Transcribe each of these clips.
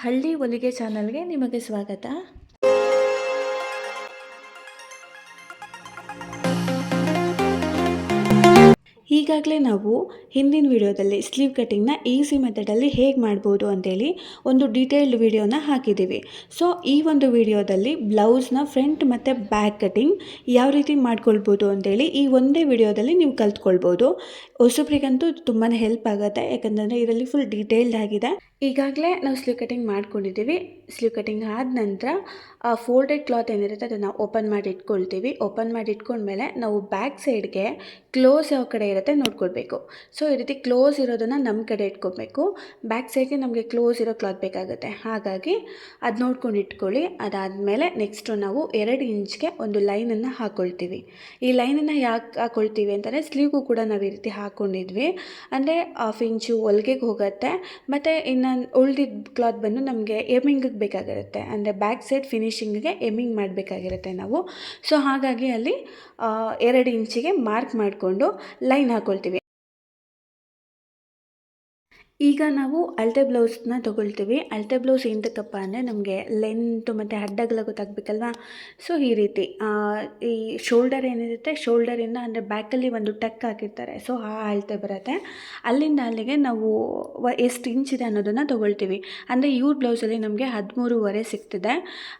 ಹಳ್ಳಿ ಹೊಲಿಗೆ ಚಾನಲ್ಗೆ ನಿಮಗೆ ಸ್ವಾಗತ. ಈಗಾಗಲೇ ನಾವು ಹಿಂದಿನ ವಿಡಿಯೋದಲ್ಲಿ ಸ್ಲೀವ್ ಕಟ್ಟಿಂಗ್ನ ಈಸಿ ಮೆಥಡಲ್ಲಿ ಹೇಗೆ ಮಾಡ್ಬೋದು ಅಂತೇಳಿ ಒಂದು ಡೀಟೇಲ್ಡ್ ವಿಡಿಯೋನ ಹಾಕಿದ್ದೀವಿ. ಸೊ ಈ ಒಂದು ವಿಡಿಯೋದಲ್ಲಿ ಬ್ಲೌಸ್ನ ಫ್ರಂಟ್ ಮತ್ತು ಬ್ಯಾಕ್ ಕಟ್ಟಿಂಗ್ ಯಾವ ರೀತಿ ಮಾಡ್ಕೊಳ್ಬೋದು ಅಂತೇಳಿ ಈ ಒಂದೇ ವಿಡಿಯೋದಲ್ಲಿ ನೀವು ಕಲ್ತ್ಕೊಳ್ಬೋದು. ಹೊಸಬ್ರಿಗಂತೂ ತುಂಬಾ ಹೆಲ್ಪ್ ಆಗುತ್ತೆ, ಯಾಕಂದರೆ ಇದರಲ್ಲಿ ಫುಲ್ ಡೀಟೇಲ್ಡ್ ಆಗಿದೆ. ಈಗಾಗಲೇ ನಾವು ಸ್ಲೀವ್ ಕಟ್ಟಿಂಗ್ ಮಾಡ್ಕೊಂಡಿದ್ದೀವಿ. ಸ್ಲೀವ್ ಕಟ್ಟಿಂಗ್ ಆದ ನಂತರ ಫೋಲ್ಡೆಡ್ ಕ್ಲಾತ್ ಏನಿರುತ್ತೆ ಅದನ್ನು ಓಪನ್ ಮಾಡಿ ಇಟ್ಕೊಳ್ತೀವಿ. ಓಪನ್ ಮಾಡಿ ಇಟ್ಕೊಂಡ್ಮೇಲೆ ನಾವು ಬ್ಯಾಕ್ ಸೈಡ್ಗೆ ಕ್ಲೋಸ್ ಯಾವ ಕಡೆ ಇರುತ್ತೆ ನೋಡ್ಕೊಳ್ಬೇಕು. ಸೊ ಈ ರೀತಿ ಕ್ಲೋಸ್ ಇರೋದನ್ನು ನಮ್ಮ ಕಡೆ ಇಟ್ಕೊಬೇಕು. ಬ್ಯಾಕ್ ಸೈಡ್ಗೆ ನಮಗೆ ಕ್ಲೋಸ್ ಇರೋ ಕ್ಲಾತ್ ಬೇಕಾಗುತ್ತೆ, ಹಾಗಾಗಿ ಅದು ನೋಡ್ಕೊಂಡು ಇಟ್ಕೊಳ್ಳಿ. ಅದಾದಮೇಲೆ ನೆಕ್ಸ್ಟು ನಾವು 2 ಇಂಚ್ಗೆ ಒಂದು ಲೈನನ್ನು ಹಾಕ್ಕೊಳ್ತೀವಿ. ಈ ಲೈನನ್ನು ಯಾಕೆ ಹಾಕ್ಕೊಳ್ತೀವಿ ಅಂತಂದರೆ ಸ್ಲೀವ್ಗೂ ಕೂಡ ನಾವು ಈ ರೀತಿ ಹಾಕ್ಕೊಂಡಿದ್ವಿ ಅಂದರೆ 1/2 ಇಂಚು ಹೊಲಿಗೆಗೆ ಹೋಗುತ್ತೆ. ಮತ್ತು ಇನ್ನು ಉಳಿದಿದ್ದ ಕ್ಲಾತ್ ಬಂದು ನಮಗೆ ಎಮ್ಮಿಂಗಿಗೆ ಬೇಕಾಗಿರುತ್ತೆ, ಅಂದರೆ ಬ್ಯಾಕ್ ಸೈಡ್ ಫಿನಿಶಿಂಗಿಗೆ ಎಮ್ಮಿಂಗ್ ಮಾಡಬೇಕಾಗಿರುತ್ತೆ ನಾವು. ಸೊ ಹಾಗಾಗಿ ಅಲ್ಲಿ 2 ಇಂಚಿಗೆ ಮಾರ್ಕ್ ಮಾಡಿಕೊಂಡು ಲೈನ್ ಹಾಕ್ಕೊಳ್ತೀವಿ. ಈಗ ನಾವು ಅಳತೆ ಬ್ಲೌಸ್ನ ತೊಗೊಳ್ತೀವಿ. ಅಳತೆ ಬ್ಲೌಸ್ ಎಂತಕ್ಕಪ್ಪ ಅಂದರೆ ನಮಗೆ ಲೆಂತ್ ಮತ್ತು ಅಡ್ಡಗಲ ಗೊತ್ತಾಗಬೇಕಲ್ವಾ. ಸೊ ಈ ರೀತಿ ಈ ಶೋಲ್ಡರ್ ಏನಿರುತ್ತೆ, ಶೋಲ್ಡರಿಂದ ಅಂದರೆ ಬ್ಯಾಕಲ್ಲಿ ಒಂದು ಟಕ್ ಹಾಕಿರ್ತಾರೆ, ಸೊ ಆ ಅಳತೆ ಬರುತ್ತೆ. ಅಲ್ಲಿಂದ ಅಲ್ಲಿಗೆ ನಾವು ಎಷ್ಟು ಇಂಚಿದೆ ಅನ್ನೋದನ್ನು ತೊಗೊಳ್ತೀವಿ. ಅಂದರೆ ಇವ್ರ ಬ್ಲೌಸಲ್ಲಿ ನಮಗೆ 13.5 ಸಿಗ್ತಿದೆ.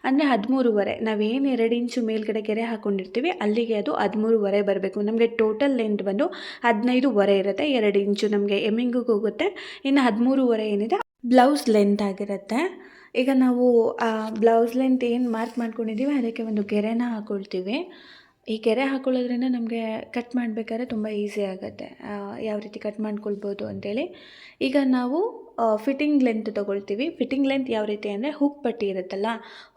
ಅಂದರೆ 13.5 ನಾವೇನು 2 ಇಂಚು ಮೇಲ್ಗಡೆ ಗೆರೆ ಹಾಕ್ಕೊಂಡಿರ್ತೀವಿ ಅಲ್ಲಿಗೆ ಅದು 13.5 ಬರಬೇಕು. ನಮಗೆ ಟೋಟಲ್ ಲೆಂತ್ ಬಂದು 15.5 ಇರುತ್ತೆ. 2 ಇಂಚು ನಮಗೆ ಎಮ್ಮಿಂಗಿಗೆ ಹೋಗುತ್ತೆ, ಇನ್ನು 13.5 ಏನಿದೆ ಬ್ಲೌಸ್ ಲೆಂತ್ ಆಗಿರುತ್ತೆ. ಈಗ ನಾವು ಬ್ಲೌಸ್ ಲೆಂತ್ ಏನು ಮಾರ್ಕ್ ಮಾಡ್ಕೊಂಡಿದ್ದೀವಿ ಅದಕ್ಕೆ ಒಂದು ಗೆರೆನ ಹಾಕ್ಕೊಳ್ತೀವಿ. ಈ ಗೆರೆ ಹಾಕ್ಕೊಳ್ಳೋದ್ರಿಂದ ನಮಗೆ ಕಟ್ ಮಾಡಬೇಕಾದ್ರೆ ತುಂಬ ಈಸಿ ಆಗುತ್ತೆ, ಯಾವ ರೀತಿ ಕಟ್ ಮಾಡ್ಕೊಳ್ಬೋದು ಅಂತೇಳಿ. ಈಗ ನಾವು ಫಿಟ್ಟಿಂಗ್ ಲೆಂತ್ ತೊಗೊಳ್ತೀವಿ. ಫಿಟ್ಟಿಂಗ್ ಲೆಂತ್ ಯಾವ ರೀತಿ ಅಂದರೆ ಹುಕ್ ಪಟ್ಟಿ ಇರುತ್ತಲ್ಲ,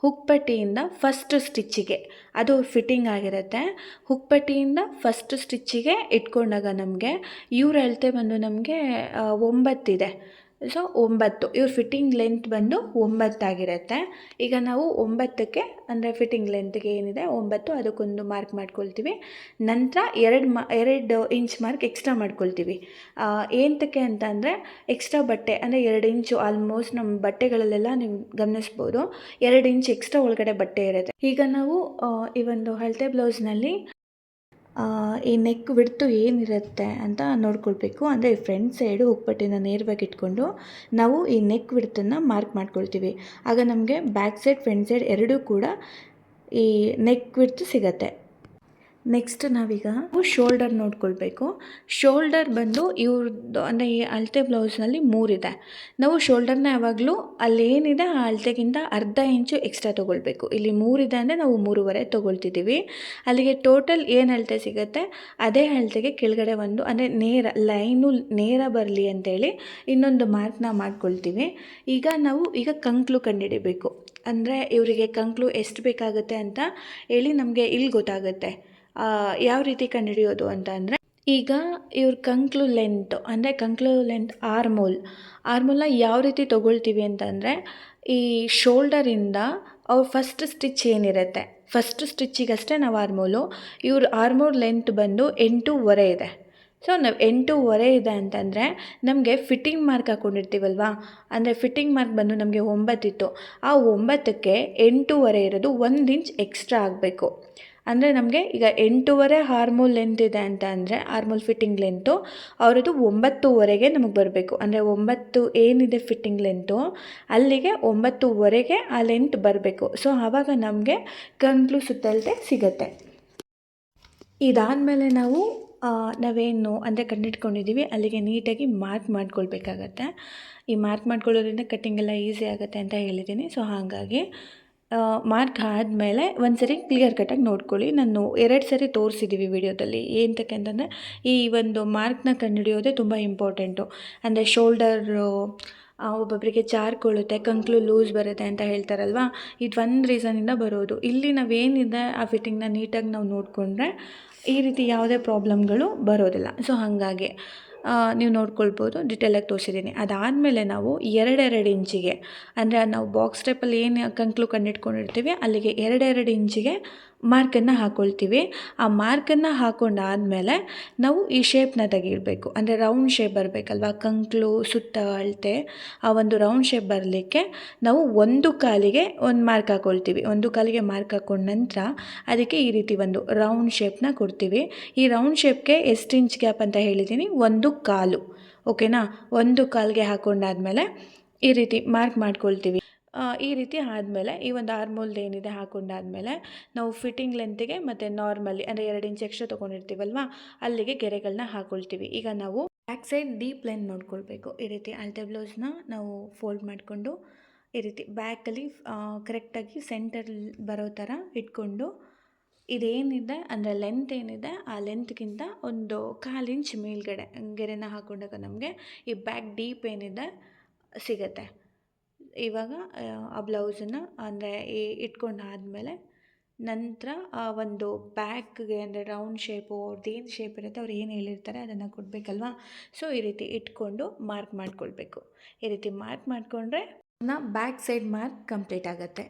ಹುಕ್ ಪಟ್ಟಿಯಿಂದ ಫಸ್ಟ್ ಸ್ಟಿಚ್ಚಿಗೆ ಅದು ಫಿಟ್ಟಿಂಗ್ ಆಗಿರುತ್ತೆ. ಹುಕ್ ಪಟ್ಟಿಯಿಂದ ಫಸ್ಟ್ ಸ್ಟಿಚ್ಚಿಗೆ ಇಟ್ಕೊಂಡಾಗ ನಮಗೆ ಇವ್ರ ಅಳತೆ ಬಂದು ನಮಗೆ 9 ಇದೆ. ಸೊ 9 ಇವ್ರ ಫಿಟ್ಟಿಂಗ್ ಲೆಂತ್ ಬಂದು 9 ಆಗಿರುತ್ತೆ. ಈಗ ನಾವು 9ಕ್ಕೆ ಅಂದರೆ ಫಿಟ್ಟಿಂಗ್ ಲೆಂತ್ಗೆ ಏನಿದೆ 9 ಅದಕ್ಕೊಂದು ಮಾರ್ಕ್ ಮಾಡ್ಕೊಳ್ತೀವಿ. ನಂತರ 2 ಇಂಚ್ ಮಾರ್ಕ್ ಎಕ್ಸ್ಟ್ರಾ ಮಾಡ್ಕೊಳ್ತೀವಿ. ಏನಕ್ಕೆ ಅಂತ ಅಂದರೆ ಎಕ್ಸ್ಟ್ರಾ ಬಟ್ಟೆ ಅಂದರೆ 2 ಇಂಚು ಆಲ್ಮೋಸ್ಟ್ ನಮ್ಮ ಬಟ್ಟೆಗಳಲ್ಲೆಲ್ಲ ನೀವು ಗಮನಿಸ್ಬೋದು 2 ಇಂಚ್ ಎಕ್ಸ್ಟ್ರಾ ಒಳಗಡೆ ಬಟ್ಟೆ ಇರುತ್ತೆ. ಈಗ ನಾವು ಈ ಒಂದು ಅಳತೆ ಬ್ಲೌಸ್ನಲ್ಲಿ ಈ ನೆಕ್ ವಿಡ್ತು ಏನಿರುತ್ತೆ ಅಂತ ನೋಡ್ಕೊಳ್ಬೇಕು. ಅಂದರೆ ಫ್ರಂಟ್ ಸೈಡು ಹುಕ್ಪಟ್ಟಿನ ನೇರವಾಗಿ ಇಟ್ಕೊಂಡು ನಾವು ಈ ನೆಕ್ ವಿಡ್ತನ್ನು ಮಾರ್ಕ್ ಮಾಡ್ಕೊಳ್ತೀವಿ. ಆಗ ನಮಗೆ ಬ್ಯಾಕ್ ಸೈಡ್ ಫ್ರಂಟ್ ಸೈಡ್ ಎರಡೂ ಕೂಡ ಈ ನೆಕ್ ವಿಡ್ತು ಸಿಗತ್ತೆ. ನೆಕ್ಸ್ಟ್ ನಾವೀಗ ಶೋಲ್ಡರ್ ನೋಡ್ಕೊಳ್ಬೇಕು. ಶೋಲ್ಡರ್ ಬಂದು ಇವ್ರದ್ದು ಅಂದರೆ ಈ ಅಳತೆ ಬ್ಲೌಸ್ನಲ್ಲಿ 3 ಇದೆ. ನಾವು ಶೋಲ್ಡರ್ನ ಯಾವಾಗಲೂ ಅಲ್ಲೇನಿದೆ ಆ ಅಳತೆಗಿಂತ ಅರ್ಧ ಇಂಚು ಎಕ್ಸ್ಟ್ರಾ ತೊಗೊಳ್ಬೇಕು. ಇಲ್ಲಿ 3 ಇದೆ ಅಂದರೆ ನಾವು 3.5 ತೊಗೊಳ್ತಿದ್ದೀವಿ. ಅಲ್ಲಿಗೆ ಟೋಟಲ್ ಏನು ಅಳತೆ ಸಿಗುತ್ತೆ ಅದೇ ಅಳತೆಗೆ ಕೆಳಗಡೆ ಒಂದು ಅಂದರೆ ನೇರ ಲೈನು ನೇರ ಬರಲಿ ಅಂತೇಳಿ ಇನ್ನೊಂದು ಮಾರ್ಕ್ನ ಮಾಡ್ಕೊಳ್ತೀವಿ. ಈಗ ನಾವು ಕಂಕ್ಲು ಕಂಡುಹಿಡಿಬೇಕು. ಅಂದರೆ ಇವರಿಗೆ ಕಂಕ್ಲು ಎಷ್ಟು ಬೇಕಾಗುತ್ತೆ ಅಂತ ಹೇಳಿ ನಮಗೆ ಇಲ್ಲಿ ಗೊತ್ತಾಗುತ್ತೆ ಯಾವ ರೀತಿ ಕಂಡುಹಿಡಿಯೋದು ಅಂತ ಅಂದರೆ, ಈಗ ಇವ್ರ ಕಂಕ್ಲು ಲೆಂತ್ ಅಂದರೆ ಕಂಕ್ಲು ಲೆಂತ್ ಆರ್ಮೋಲ್ನ ಯಾವ ರೀತಿ ತೊಗೊಳ್ತೀವಿ ಅಂತಂದರೆ ಈ ಶೋಲ್ಡರಿಂದ ಅವ್ರ ಫಸ್ಟ್ ಸ್ಟಿಚ್ ಏನಿರುತ್ತೆ ಫಸ್ಟ್ ಸ್ಟಿಚ್ಚಿಗಷ್ಟೇ ನಾವು ಇವ್ರ ಆರ್ಮೋಲ್ ಲೆಂತ್ ಬಂದು 8.5 ಇದೆ. ಸೊ ನಾವು 8.5 ಇದೆ ಅಂತಂದರೆ ನಮಗೆ ಫಿಟ್ಟಿಂಗ್ ಮಾರ್ಕ್ ಹಾಕ್ಕೊಂಡಿರ್ತೀವಲ್ವ, ಅಂದರೆ ಫಿಟ್ಟಿಂಗ್ ಮಾರ್ಕ್ ಬಂದು ನಮಗೆ 9 ಇತ್ತು. ಆ 9ಕ್ಕೆ 8.5 ಇರೋದು 1 ಇಂಚ್ ಎಕ್ಸ್ಟ್ರಾ ಆಗಬೇಕು. ಅಂದರೆ ನಮಗೆ ಈಗ 8.5 ಆರ್ಮೋಲ್ ಲೆಂತ್ ಇದೆ ಅಂತ ಅಂದರೆ ಆರ್ಮೋಲ್ ಫಿಟ್ಟಿಂಗ್ ಲೆಂತು ಅವರದು 9.5ಗೆ ನಮಗೆ ಬರಬೇಕು. ಅಂದರೆ 9 ಏನಿದೆ ಫಿಟ್ಟಿಂಗ್ ಲೆಂತು ಅಲ್ಲಿಗೆ 9.5ಗೆ ಆ ಲೆಂತ್ ಬರಬೇಕು. ಸೊ ಆವಾಗ ನಮಗೆ ಕಂಕ್ಲು ಸುತ್ತಳತೆ ಸಿಗುತ್ತೆ. ಇದಾದಮೇಲೆ ನಾವೇನು ಅಂದರೆ ಕಂಡಿಟ್ಕೊಂಡಿದ್ದೀವಿ ಅಲ್ಲಿಗೆ ನೀಟಾಗಿ ಮಾರ್ಕ್ ಮಾಡ್ಕೊಳ್ಬೇಕಾಗತ್ತೆ. ಈ ಮಾರ್ಕ್ ಮಾಡ್ಕೊಳ್ಳೋದ್ರಿಂದ ಕಟ್ಟಿಂಗೆಲ್ಲ ಈಸಿ ಆಗುತ್ತೆ ಅಂತ ಹೇಳಿದ್ದೀನಿ. ಸೊ ಹಾಗಾಗಿ ಮಾರ್ಕ್ ಆದಮೇಲೆ ಒಂದು ಸರಿ ಕ್ಲಿಯರ್ ಕಟ್ಟಾಗಿ ನೋಡ್ಕೊಳ್ಳಿ. ನಾನು 2 ಸರಿ ತೋರಿಸಿದ್ದೀವಿ ವಿಡಿಯೋದಲ್ಲಿ. ಏನಕ್ಕೆ ಅಂತಂದರೆ ಈ ಒಂದು ಮಾರ್ಕ್ನ ಕಂಡುಹಿಡಿಯೋದೇ ತುಂಬ ಇಂಪಾರ್ಟೆಂಟು. ಅಂದರೆ ಶೋಲ್ಡರು ಒಬ್ಬೊಬ್ಬರಿಗೆ ಜಾರ್ಕೊಳ್ಳುತ್ತೆ, ಕಂಕ್ಲು ಲೂಸ್ ಬರುತ್ತೆ ಅಂತ ಹೇಳ್ತಾರಲ್ವ, ಇದು ಒಂದು ರೀಸನಿಂದ ಬರೋದು. ಇಲ್ಲಿ ನಾವೇನಿದೆ ಆ ಫಿಟ್ಟಿಂಗ್ನ ನೀಟಾಗಿ ನಾವು ನೋಡಿಕೊಂಡ್ರೆ ಈ ರೀತಿ ಯಾವುದೇ ಪ್ರಾಬ್ಲಮ್ಗಳು ಬರೋದಿಲ್ಲ. ಸೊ ಹಾಗಾಗಿ ನೀವು ನೋಡ್ಕೊಳ್ಬೋದು, ಡಿಟೇಲಾಗಿ ತೋರಿಸಿದ್ದೀನಿ. ಅದಾದಮೇಲೆ ನಾವು 2 ಇಂಚಿಗೆ ಅಂದರೆ ನಾವು ಬಾಕ್ಸ್ ಟೈಪಲ್ಲಿ ಏನು ಕಂಕ್ಲು ಕಂಡಿಟ್ಕೊಂಡಿರ್ತೀವಿ ಅಲ್ಲಿಗೆ 2 ಇಂಚಿಗೆ ಮಾರ್ಕನ್ನು ಹಾಕ್ಕೊಳ್ತೀವಿ. ಆ ಮಾರ್ಕನ್ನು ಹಾಕ್ಕೊಂಡಾದ್ಮೇಲೆ ನಾವು ಈ ಶೇಪ್ನ ತೆಗಿಬೇಕು. ಅಂದರೆ ರೌಂಡ್ ಶೇಪ್ ಬರಬೇಕಲ್ವ, ಕಂಕ್ಳು ಸುತ್ತ ಅಳತೆ ಆ ಒಂದು ರೌಂಡ್ ಶೇಪ್ ಬರಲಿಕ್ಕೆ ನಾವು ಒಂದು ಕಾಲಿಗೆ ಒಂದು ಮಾರ್ಕ್ ಹಾಕ್ಕೊಳ್ತೀವಿ. ಒಂದು ಕಾಲಿಗೆ ಮಾರ್ಕ್ ಹಾಕ್ಕೊಂಡ ನಂತರ ಅದಕ್ಕೆ ಈ ರೀತಿ ಒಂದು ರೌಂಡ್ ಶೇಪ್ನ ಕೊಡ್ತೀವಿ. ಈ ರೌಂಡ್ ಶೇಪ್ಗೆ ಎಷ್ಟು ಇಂಚ್ ಗ್ಯಾಪ್ ಅಂತ ಹೇಳಿದ್ದೀನಿ, 1 ಕಾಲು. ಓಕೆನಾ. 1 ಕಾಲಿಗೆ ಹಾಕ್ಕೊಂಡಾದ್ಮೇಲೆ ಈ ರೀತಿ ಮಾರ್ಕ್ ಮಾಡ್ಕೊಳ್ತೀವಿ. ಈ ರೀತಿ ಆದಮೇಲೆ ಈ ಒಂದು ಆರ್ಮೋಲ್ಡ್ ಏನಿದೆ ಹಾಕ್ಕೊಂಡಾದ್ಮೇಲೆ ನಾವು ಫಿಟ್ಟಿಂಗ್ ಲೆಂತಿಗೆ ಮತ್ತು ನಾರ್ಮಲಿ ಅಂದರೆ 2 ಇಂಚ್ ಎಕ್ಸ್ಟ್ರಾ ತೊಗೊಂಡಿರ್ತೀವಲ್ವ, ಅಲ್ಲಿಗೆ ಗೆರೆಗಳನ್ನ ಹಾಕ್ಕೊಳ್ತೀವಿ. ಈಗ ನಾವು ಬ್ಯಾಕ್ ಸೈಡ್ ಡೀಪ್ ಲೈನ್ ನೋಡ್ಕೊಳ್ಬೇಕು. ಈ ರೀತಿ ಅಳತೆ ಬ್ಲೌಸ್ನ ನಾವು ಫೋಲ್ಡ್ ಮಾಡಿಕೊಂಡು ಈ ರೀತಿ ಬ್ಯಾಕಲ್ಲಿ ಕರೆಕ್ಟಾಗಿ ಸೆಂಟರ್ ಬರೋ ಥರ ಇಟ್ಕೊಂಡು, ಇದೇನಿದೆ ಅಂದರೆ ಲೆಂತ್ ಏನಿದೆ ಆ ಲೆಂತ್ಗಿಂತ ಒಂದು 1/4 ಇಂಚ್ ಮೇಲ್ಗಡೆ ಗೆರೆನ ಹಾಕ್ಕೊಂಡಾಗ ನಮಗೆ ಈ ಬ್ಯಾಕ್ ಡೀಪ್ ಏನಿದೆ ಸಿಗುತ್ತೆ. ಇವಾಗ ಆ ಬ್ಲೌಸನ್ನು ಅಂದರೆ ಇಟ್ಕೊಂಡಾದಮೇಲೆ ನಂತರ ಆ ಒಂದು ಬ್ಯಾಕ್ಗೆ ಅಂದರೆ ರೌಂಡ್ ಶೇಪು ಅವ್ರದ್ದೇನು ಶೇಪ್ ಇರುತ್ತೆ ಅವ್ರು ಏನು ಹೇಳಿರ್ತಾರೆ ಅದನ್ನು ಕೊಡಬೇಕಲ್ವಾ. ಸೊ ಈ ರೀತಿ ಇಟ್ಕೊಂಡು ಮಾರ್ಕ್ ಮಾಡ್ಕೊಳ್ಬೇಕು. ಈ ರೀತಿ ಮಾರ್ಕ್ ಮಾಡಿಕೊಂಡ್ರೆ ಬ್ಯಾಕ್ ಸೈಡ್ ಮಾರ್ಕ್ ಕಂಪ್ಲೀಟ್ ಆಗುತ್ತೆ.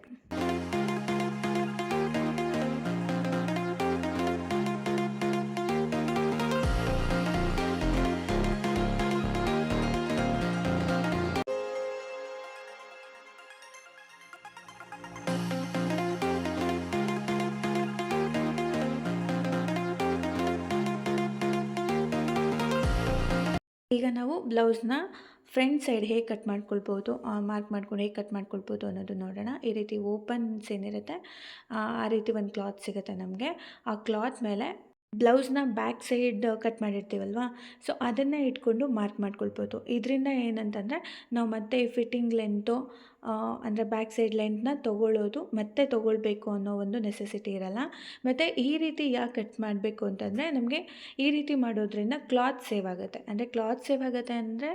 ಈಗ ನಾವು ಬ್ಲೌಸ್ನ ಫ್ರಂಟ್ ಸೈಡ್ ಹೇಗೆ ಕಟ್ ಮಾಡ್ಕೊಳ್ಬೋದು, ಮಾರ್ಕ್ ಮಾಡ್ಕೊಂಡು ಹೇಗೆ ಕಟ್ ಮಾಡ್ಕೊಳ್ಬೋದು ಅನ್ನೋದು ನೋಡೋಣ. ಈ ರೀತಿ ಓಪನ್ಸ್ ಏನಿರುತ್ತೆ ಆ ರೀತಿ ಒಂದು ಕ್ಲಾತ್ ಸಿಗುತ್ತೆ ನಮಗೆ. ಆ ಕ್ಲಾತ್ ಮೇಲೆ ಬ್ಲೌಸ್ನ ಬ್ಯಾಕ್ ಸೈಡ್ ಕಟ್ ಮಾಡಿರ್ತೀವಲ್ವ, ಸೊ ಅದನ್ನು ಇಟ್ಕೊಂಡು ಮಾರ್ಕ್ ಮಾಡ್ಕೊಳ್ಬೋದು. ಇದರಿಂದ ಏನಂತಂದರೆ ನಾವು ಮತ್ತೆ ಫಿಟ್ಟಿಂಗ್ ಲೆಂತು ಅಂದರೆ ಬ್ಯಾಕ್ ಸೈಡ್ ಲೆಂತ್ನ ತೊಗೊಳ್ಳೋದು ಮತ್ತೆ ತೊಗೊಳ್ಬೇಕು ಅನ್ನೋ ಒಂದು ನೆಸೆಸಿಟಿ ಇರಲ್ಲ. ಮತ್ತು ಈ ರೀತಿ ಯಾಕೆ ಕಟ್ ಮಾಡಬೇಕು ಅಂತಂದರೆ ನಮಗೆ ಈ ರೀತಿ ಮಾಡೋದ್ರಿಂದ ಕ್ಲಾತ್ ಸೇವ್ ಆಗುತ್ತೆ. ಅಂದರೆ ಕ್ಲಾತ್ ಸೇವ್ ಆಗುತ್ತೆ ಅಂದರೆ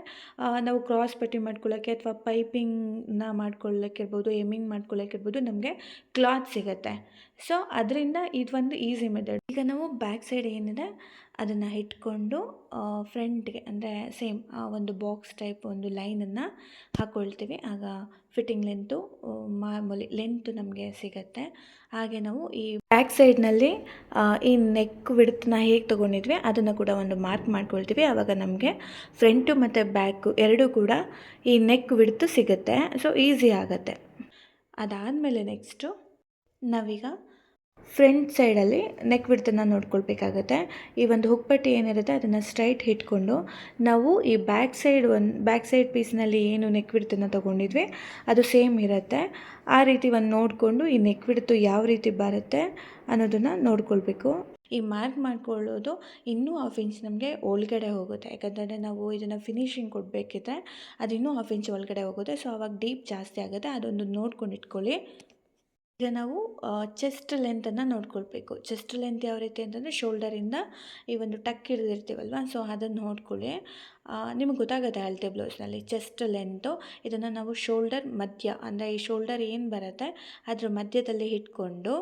ನಾವು ಕ್ರಾಸ್ ಪಟ್ಟಿ ಮಾಡ್ಕೊಳ್ಳೋಕ್ಕೆ ಅಥವಾ ಪೈಪಿಂಗ್ನ ಮಾಡ್ಕೊಳ್ಳೋಕ್ಕಿರ್ಬೋದು, ಎಮ್ಮಿಂಗ್ ಮಾಡ್ಕೊಳ್ಳೋಕ್ಕಿರ್ಬೋದು ನಮಗೆ ಕ್ಲಾತ್ ಸಿಗುತ್ತೆ. ಸೊ ಅದರಿಂದ ಇದೊಂದು ಈಸಿ ಮೆಥಡ್. ಈಗ ನಾವು ಬ್ಯಾಕ್ ಸೈಡ್ ಏನಿದೆ ಅದನ್ನು ಇಟ್ಕೊಂಡು ಫ್ರಂಟ್ಗೆ ಅಂದರೆ ಸೇಮ್ ಒಂದು ಬಾಕ್ಸ್ ಟೈಪ್ ಒಂದು ಲೈನನ್ನು ಹಾಕ್ಕೊಳ್ತೀವಿ. ಆಗ ಫಿಟ್ಟಿಂಗ್ ಲೆಂತು ಮಾಮೂಲಿ ಲೆಂತ್ ನಮಗೆ ಸಿಗುತ್ತೆ. ಹಾಗೆ ನಾವು ಈ ಬ್ಯಾಕ್ ಸೈಡ್ನಲ್ಲಿ ಈ ನೆಕ್ ವಿಡ್ತ್ನ ಹೇಗೆ ತೊಗೊಂಡಿದ್ವಿ ಅದನ್ನು ಕೂಡ ಒಂದು ಮಾರ್ಕ್ ಮಾಡ್ಕೊಳ್ತೀವಿ. ಆವಾಗ ನಮಗೆ ಫ್ರಂಟು ಮತ್ತು ಬ್ಯಾಕು ಎರಡೂ ಕೂಡ ಈ ನೆಕ್ ವಿಡ್ತ್ ಸಿಗುತ್ತೆ. ಸೊ ಈಸಿ ಆಗುತ್ತೆ. ಅದಾದಮೇಲೆ ನೆಕ್ಸ್ಟು ನಾವೀಗ ಫ್ರಂಟ್ ಸೈಡಲ್ಲಿ ನೆಕ್ ವಿಡ್ತನ್ನು ನೋಡ್ಕೊಳ್ಬೇಕಾಗತ್ತೆ. ಈ ಒಂದು ಹುಕ್ಪಟ್ಟಿ ಏನಿರುತ್ತೆ ಅದನ್ನು ಸ್ಟ್ರೈಟ್ ಇಟ್ಕೊಂಡು ನಾವು ಈ ಬ್ಯಾಕ್ ಸೈಡ್ ಪೀಸ್ನಲ್ಲಿ ಏನು ನೆಕ್ ವಿಡ್ತನ್ನು ತೊಗೊಂಡಿದ್ವಿ ಅದು ಸೇಮ್ ಇರುತ್ತೆ. ಆ ರೀತಿ ಒಂದು ನೋಡಿಕೊಂಡು ಈ ನೆಕ್ ವಿಡ್ತು ಯಾವ ರೀತಿ ಬರುತ್ತೆ ಅನ್ನೋದನ್ನು ನೋಡ್ಕೊಳ್ಬೇಕು. ಈ ಮಾರ್ಕ್ ಮಾಡ್ಕೊಳ್ಳೋದು ಇನ್ನೂ 1/2 ಇಂಚ್ ನಮಗೆ ಒಳಗಡೆ ಹೋಗುತ್ತೆ. ಯಾಕಂದರೆ ನಾವು ಇದನ್ನು ಫಿನಿಶಿಂಗ್ ಕೊಡಬೇಕಿದ್ರೆ ಅದು ಇನ್ನೂ 1/2 ಇಂಚ್ ಒಳಗಡೆ ಹೋಗುತ್ತೆ. ಸೊ ಆವಾಗ ಡೀಪ್ ಜಾಸ್ತಿ ಆಗುತ್ತೆ. ಅದೊಂದು ನೋಡ್ಕೊಂಡು ಇಟ್ಕೊಳ್ಳಿ. ಈಗ ನಾವು ಚೆಸ್ಟ್ ಲೆಂತನ್ನು ನೋಡ್ಕೊಳ್ಬೇಕು. ಚೆಸ್ಟ್ ಲೆಂತ್ ಯಾವ ರೀತಿ ಅಂತಂದರೆ ಶೋಲ್ಡರಿಂದ ಈ ಒಂದು ಟಕ್ ಹಿಡಿದಿರ್ತೀವಲ್ವ, ಸೊ ಅದನ್ನು ನೋಡ್ಕೊಳ್ಳಿ. ನಿಮಗೆ ಗೊತ್ತಾಗುತ್ತೆ ಅಳತೆ ಬ್ಲೌಸ್ನಲ್ಲಿ ಚೆಸ್ಟ್ ಲೆಂತು. ಇದನ್ನು ನಾವು ಶೋಲ್ಡರ್ ಮಧ್ಯ ಅಂದರೆ ಈ ಶೋಲ್ಡರ್ ಏನು ಬರುತ್ತೆ ಅದ್ರ ಮಧ್ಯದಲ್ಲಿ ಇಟ್ಕೊಂಡು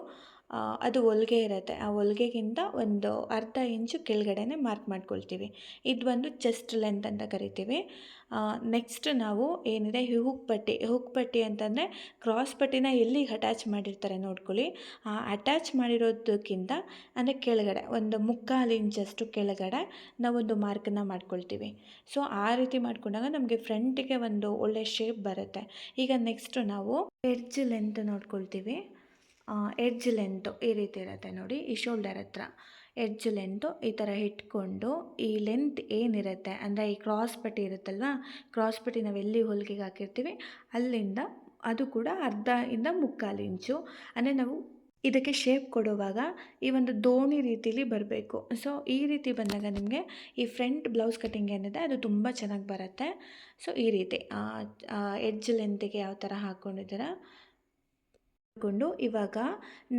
ಅದು ಹೊಲಿಗೆ ಇರುತ್ತೆ, ಆ ಹೊಲಿಗೆಗಿಂತ ಒಂದು 1/2 ಇಂಚು ಕೆಳಗಡೆನೆ ಮಾರ್ಕ್ ಮಾಡ್ಕೊಳ್ತೀವಿ. ಇದು ಒಂದು ಚೆಸ್ಟ್ ಲೆಂತ್ ಅಂತ ಕರಿತೀವಿ. ನೆಕ್ಸ್ಟ್ ನಾವು ಏನಿದೆ ಹುಕ್ ಪಟ್ಟಿ ಅಂತಂದರೆ ಕ್ರಾಸ್ ಪಟ್ಟಿನ ಎಲ್ಲಿಗೆ ಅಟ್ಯಾಚ್ ಮಾಡಿರ್ತಾರೆ ನೋಡ್ಕೊಳ್ಳಿ. ಆ ಅಟ್ಯಾಚ್ ಮಾಡಿರೋದಕ್ಕಿಂತ ಅಂದರೆ ಕೆಳಗಡೆ ಒಂದು 3/4 ಇಂಚಷ್ಟು ಕೆಳಗಡೆ ನಾವೊಂದು ಮಾರ್ಕನ್ನು ಮಾಡ್ಕೊಳ್ತೀವಿ. ಸೊ ಆ ರೀತಿ ಮಾಡ್ಕೊಂಡಾಗ ನಮಗೆ ಫ್ರಂಟಿಗೆ ಒಂದು ಒಳ್ಳೆ ಶೇಪ್ ಬರುತ್ತೆ. ಈಗ ನೆಕ್ಸ್ಟು ನಾವು ಎಡ್ಜ್ ಲೆಂತ್ ನೋಡ್ಕೊಳ್ತೀವಿ. ಎಡ್ಜ್ ಲೆಂತು ಈ ರೀತಿ ಇರುತ್ತೆ ನೋಡಿ. ಈ ಶೋಲ್ಡರ್ ಹತ್ರ ಎಡ್ಜ್ ಲೆಂತು ಈ ಥರ ಇಟ್ಕೊಂಡು ಈ ಲೆಂತ್ ಏನಿರುತ್ತೆ ಅಂದರೆ ಈ ಕ್ರಾಸ್ ಪಟ್ಟಿ ಇರುತ್ತಲ್ವ, ಕ್ರಾಸ್ ಪಟ್ಟಿ ನಾವು ಎಲ್ಲಿ ಹೊಲಿಗೆಗೆ ಹಾಕಿರ್ತೀವಿ ಅಲ್ಲಿಂದ ಅದು ಕೂಡ 1/2 ಇಂಚು ಅಂದರೆ ನಾವು ಇದಕ್ಕೆ ಶೇಪ್ ಕೊಡುವಾಗ ಈ ಒಂದು ದೋಣಿ ರೀತಿಲಿ ಬರಬೇಕು. ಸೊ ಈ ರೀತಿ ಬಂದಾಗ ನಿಮಗೆ ಈ ಫ್ರಂಟ್ ಬ್ಲೌಸ್ ಕಟ್ಟಿಂಗ್ ಏನಿದೆ ಅದು ತುಂಬ ಚೆನ್ನಾಗಿ ಬರುತ್ತೆ. ಸೊ ಈ ರೀತಿ ಎಡ್ಜ್ ಲೆಂತಿಗೆ ಯಾವ ಥರ ಹಾಕ್ಕೊಂಡಿದ್ದೀರ ಕೊಂಡು ಇವಾಗ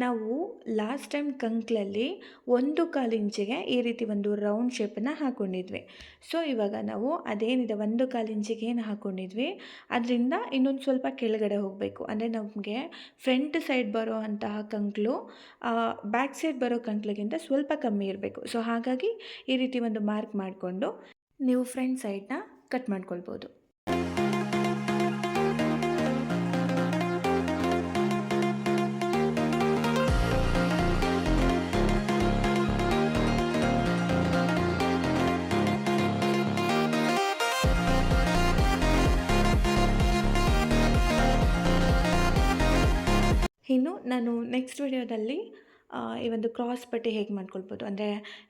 ನಾವು ಲಾಸ್ಟ್ ಟೈಮ್ ಕಂಕ್ಳಲ್ಲಿ 1/4 ಇಂಚಿಗೆ ಈ ರೀತಿ ಒಂದು ರೌಂಡ್ ಶೇಪನ್ನು ಹಾಕ್ಕೊಂಡಿದ್ವಿ. ಸೊ ಇವಾಗ ನಾವು ಅದೇನಿದೆ 1/4 ಇಂಚಿಗೆ ಏನು ಹಾಕ್ಕೊಂಡಿದ್ವಿ ಅದರಿಂದ ಇನ್ನೊಂದು ಸ್ವಲ್ಪ ಕೆಳಗಡೆ ಹೋಗಬೇಕು. ಅಂದರೆ ನಮಗೆ ಫ್ರಂಟ್ ಸೈಡ್ ಬರೋ ಅಂತಹ ಕಂಕ್ಳು ಬ್ಯಾಕ್ ಸೈಡ್ ಬರೋ ಕಂಕ್ಳಿಗಿಂತ ಸ್ವಲ್ಪ ಕಮ್ಮಿ ಇರಬೇಕು. ಸೊ ಹಾಗಾಗಿ ಈ ರೀತಿ ಒಂದು ಮಾರ್ಕ್ ಮಾಡಿಕೊಂಡು ನೀವು ಫ್ರಂಟ್ ಸೈಡ್ನ ಕಟ್ ಮಾಡ್ಕೊಳ್ಬೋದು. ಇನ್ನು ನಾನು ನೆಕ್ಸ್ಟ್ ವಿಡಿಯೋದಲ್ಲಿ ಈ ಒಂದು ಕ್ರಾಸ್ ಪಟ್ಟಿ ಹೇಗೆ ಮಾಡ್ಕೊಳ್ಬೋದು, ಅಂದರೆ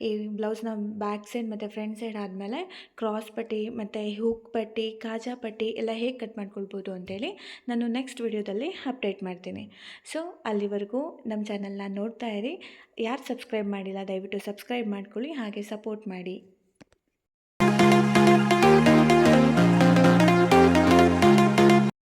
ಈ ಬ್ಲೌಸ್ನ ಬ್ಯಾಕ್ ಸೈಡ್ ಮತ್ತು ಫ್ರಂಟ್ ಸೈಡ್ ಆದಮೇಲೆ ಕ್ರಾಸ್ ಪಟ್ಟಿ ಮತ್ತು ಹೂಕ್ ಪಟ್ಟಿ, ಕಾಜಾ ಪಟ್ಟಿ ಎಲ್ಲ ಹೇಗೆ ಕಟ್ ಮಾಡ್ಕೊಳ್ಬೋದು ಅಂತೇಳಿ ನಾನು ನೆಕ್ಸ್ಟ್ ವಿಡಿಯೋದಲ್ಲಿ ಅಪ್ಡೇಟ್ ಮಾಡ್ತೀನಿ. ಸೊ ಅಲ್ಲಿವರೆಗೂ ನಮ್ಮ ಚಾನಲ್ನ ನೋಡ್ತಾ ಇರಿ. ಯಾರು ಸಬ್ಸ್ಕ್ರೈಬ್ ಮಾಡಿಲ್ಲ ದಯವಿಟ್ಟು ಸಬ್ಸ್ಕ್ರೈಬ್ ಮಾಡ್ಕೊಳ್ಳಿ, ಹಾಗೆ ಸಪೋರ್ಟ್ ಮಾಡಿ.